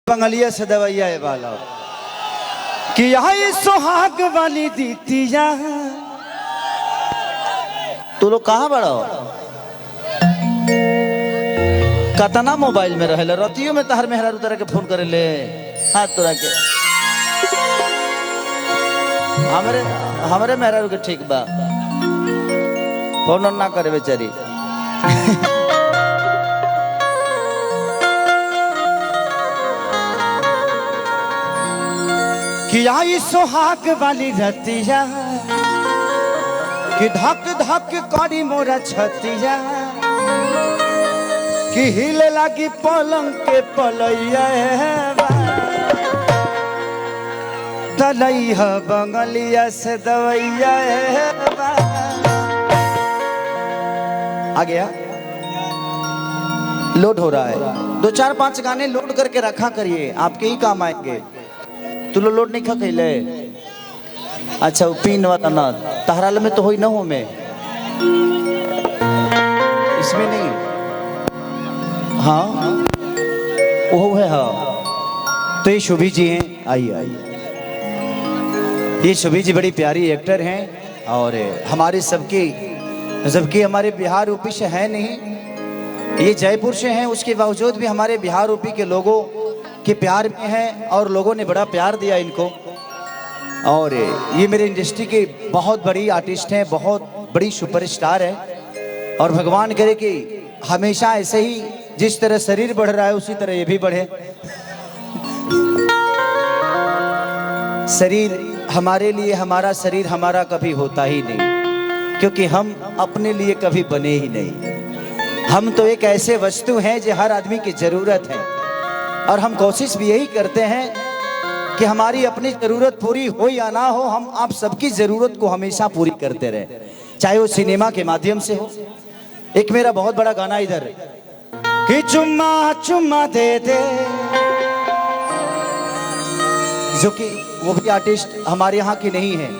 बंगलिया से दवैया है वाला कि यहाँ सुहाग वाली दीतिया। तू लोग कहाँ बड़ा हो? कतना मोबाइल में रहे रतियों में तहर मेहरा उतर के फोन करे ले हाथ तोड़ा के हमरे मेहरा के ठीक बा फोन ना करे बेचारी। कि आई सुहाग वाली रतिया कि धक धक करी मोरा छतिया कि हिले लगी पलंग के पलैया तलैया बंगलिया से दवैया। आ गया लोड हो रहा है। 2-4-5 गाने लोड करके रखा करिए, आपके ही काम आएंगे। तू लोड नहीं खा कैले? अच्छा वो पिन वाला ना तहराल में तो हो ही ना हो मैं इसमें नहीं। हाँ वो है। हाँ तो ये शुभी जी हैं, आइए आइए। ये शुभी जी बड़ी प्यारी एक्टर हैं और हमारे सबके जबकि हमारे बिहार यूपी से है नहीं, ये जयपुर से हैं, उसके बावजूद भी हमारे बिहार यूपी के लोगों के प्यार में है और लोगों ने बड़ा प्यार दिया इनको। और ये मेरे इंडस्ट्री के बहुत बड़ी आर्टिस्ट हैं, बहुत बड़ी सुपरस्टार है और भगवान करे कि हमेशा ऐसे ही जिस तरह शरीर बढ़ रहा है उसी तरह ये भी बढ़े। शरीर हमारे लिए, हमारा शरीर हमारा कभी होता ही नहीं क्योंकि हम अपने लिए कभी बने ही नहीं। हम तो एक ऐसे वस्तु हैं जो हर आदमी की जरूरत है और हम कोशिश भी यही करते हैं कि हमारी अपनी जरूरत पूरी हो या ना हो, हम आप सबकी जरूरत को हमेशा पूरी करते रहे, चाहे वो सिनेमा के माध्यम से हो। एक मेरा बहुत बड़ा गाना इधर कि चुम्मा चुम्मा दे दे, जो कि वो भी आर्टिस्ट हमारे यहाँ की नहीं है,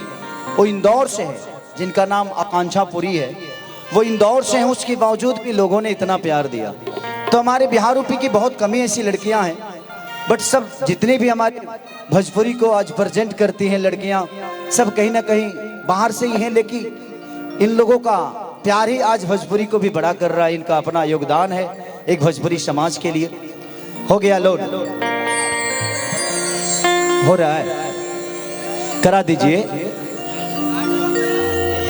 वो इंदौर से है, जिनका नाम आकांक्षा पुरी है। वो इंदौर से हैं, उसके बावजूद भी लोगों ने इतना प्यार दिया। तो हमारे बिहार यूपी की बहुत कमी ऐसी लड़कियां हैं, बट सब जितने भी हमारे भोजपुरी को आज प्रेजेंट करती हैं लड़कियां, सब कहीं ना कहीं बाहर से ही हैं, लेकिन इन लोगों का प्यार ही आज भोजपुरी को भी बड़ा कर रहा है। इनका अपना योगदान है एक भोजपुरी समाज के लिए। हो गया लोड, हो रहा है, करा दीजिए।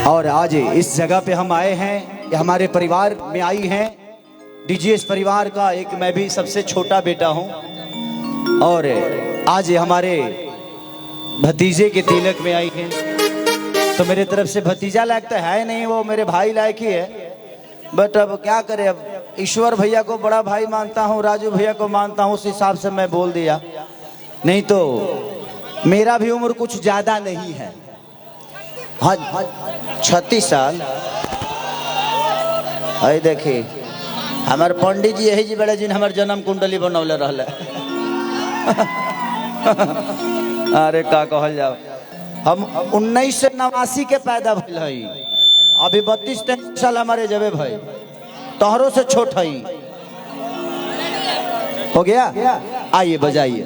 और आज इस जगह पे हम आए हैं, हमारे परिवार में आई हैं, डीजीएस परिवार का एक मैं भी सबसे छोटा बेटा हूं और आज हमारे भतीजे के तिलक में आई हैं। तो मेरे तरफ से भतीजा लायक तो है नहीं, वो मेरे भाई लायक ही है, बट अब क्या करें, अब ईश्वर भैया को बड़ा भाई मानता हूं, राजू भैया को मानता हूं, उस हिसाब से मैं बोल दिया। नहीं तो मेरा भी उम्र कुछ ज्यादा नहीं है। हाँ 36 साल। अरे देखिए हमारे पंडित जी यही जी बड़े जिन हमारे जन्म कुंडली बनौले रहले। अरे का कहल जाओ, हम 1989 के पैदा भइल हई, अभी 32-33 साल हमारे जबे भाई, तोहरों से छोट हई। हो गया, आइए बजाइए।